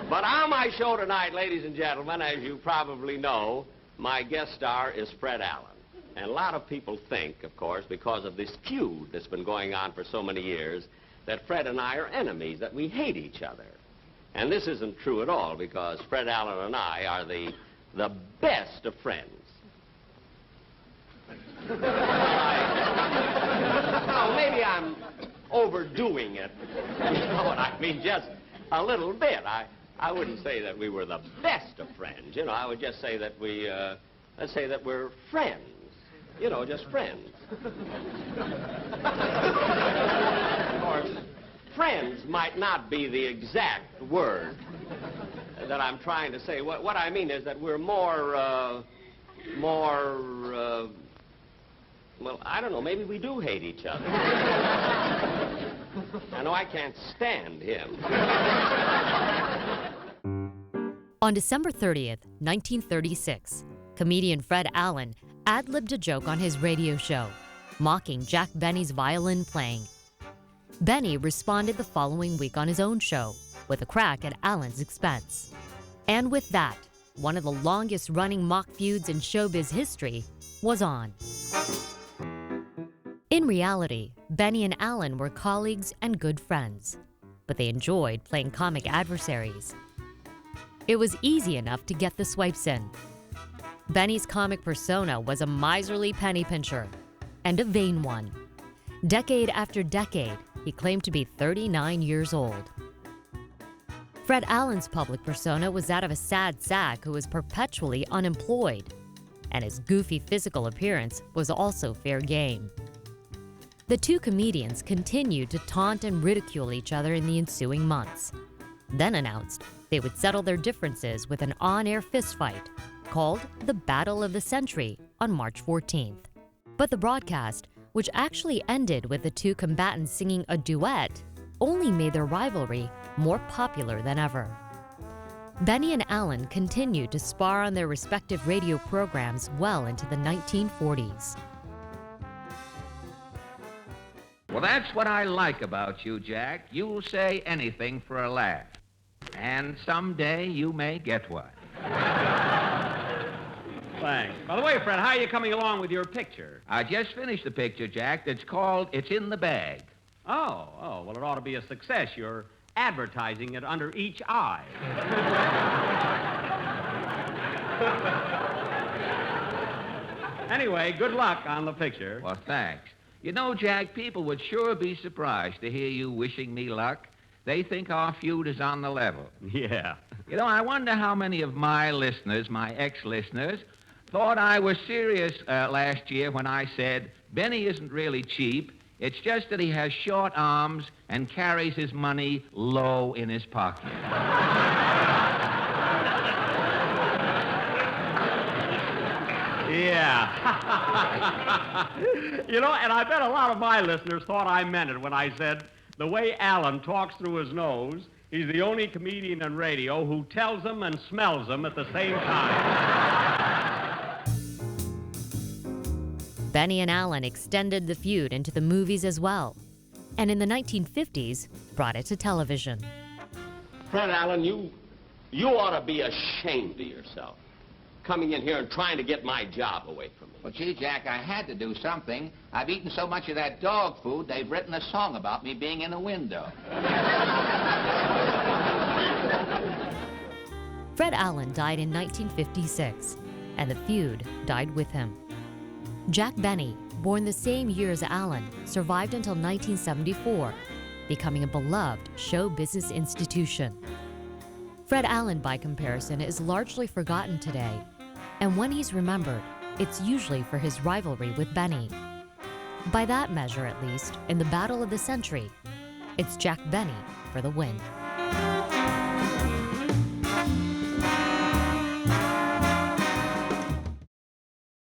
But on my show tonight, ladies and gentlemen, as you probably know, my guest star is Fred Allen. And a lot of people think, of course, because of this feud that's been going on for so many years, that Fred and I are enemies, that we hate each other. And this isn't true at all, because Fred Allen and I are the best of friends. Well, maybe I'm overdoing it. You know what I mean? Just a little bit. I wouldn't say that we were the best of friends. You know, I would just say that let's say that we're friends. You know, just friends. Of course, friends might not be the exact word that I'm trying to say. What I mean is that we're more, well, I don't know, maybe we do hate each other. I know I can't stand him. On December 30th, 1936, comedian Fred Allen ad-libbed a joke on his radio show, mocking Jack Benny's violin playing. Benny responded the following week on his own show, with a crack at Allen's expense. And with that, one of the longest-running mock feuds in showbiz history was on. In reality, Benny and Allen were colleagues and good friends, but they enjoyed playing comic adversaries. It was easy enough to get the swipes in. Benny's comic persona was a miserly penny pincher, and a vain one. Decade after decade, he claimed to be 39 years old. Fred Allen's public persona was that of a sad sack who was perpetually unemployed, and his goofy physical appearance was also fair game. The two comedians continued to taunt and ridicule each other in the ensuing months, then announced they would settle their differences with an on-air fistfight called the Battle of the Century on March 14th. But the broadcast, which actually ended with the two combatants singing a duet, only made their rivalry more popular than ever. Benny and Allen continued to spar on their respective radio programs well into the 1940s. Well, that's what I like about you, Jack. You'll say anything for a laugh. And someday you may get one. Thanks. By the way, Fred, how are you coming along with your picture? I just finished the picture, Jack, that's called It's in the Bag. Oh, well, it ought to be a success. You're advertising it under each eye. Anyway, good luck on the picture. Well, thanks. You know, Jack, people would sure be surprised to hear you wishing me luck. They think our feud is on the level. Yeah. You know, I wonder how many of my listeners, my ex-listeners, thought I was serious last year when I said, Benny isn't really cheap. It's just that he has short arms and carries his money low in his pocket. Yeah. You know, and I bet a lot of my listeners thought I meant it when I said, the way Allen talks through his nose, he's the only comedian on radio who tells them and smells them at the same time. Benny and Allen extended the feud into the movies as well, and in the 1950s, brought it to television. Fred Allen, you ought to be ashamed of yourself, coming in here and trying to get my job away from me. Well, gee, Jack, I had to do something. I've eaten so much of that dog food, they've written a song about me being in a window. Fred Allen died in 1956, and the feud died with him. Jack Benny, born the same year as Allen, survived until 1974, becoming a beloved show business institution. Fred Allen, by comparison, is largely forgotten today, and when he's remembered, it's usually for his rivalry with Benny. By that measure, at least, in the Battle of the Century, it's Jack Benny for the win.